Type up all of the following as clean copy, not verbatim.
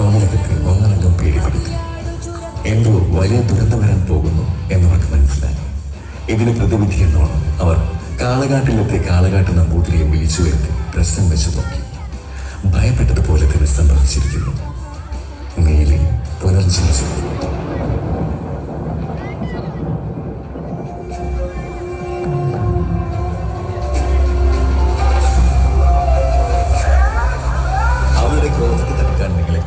കാവലകത്ത് ഒന്നടങ്കം പേടിപ്പെടുത്തി. എന്തോ വലിയ ദുരന്തം വരാൻ പോകുന്നു എന്നവർക്ക് മനസ്സിലായി. ഇതിന് പ്രതിവിധി എന്നോണം അവർ കാളകാട്ടിലെത്തി കാളകാട്ട് നമ്പൂതിരിയെ വിളിച്ചു വരുത്തി പ്രശ്നം വെച്ചു നോക്കി. ഭയപ്പെട്ടതുപോലെ തന്നെ സംഭവിച്ചിരിക്കുന്നു. നീലി പുനർജനിച്ചു. അവരുടെ ക്രോധത്തെ തടുക്കാൻ നിങ്ങളെ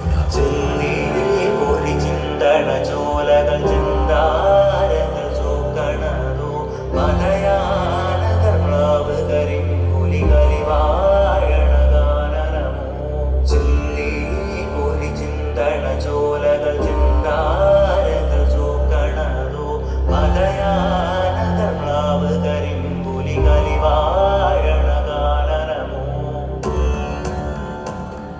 ചോലകൾ ചിന്താരങ്ങൾ ചോക്കണതോ മതയാ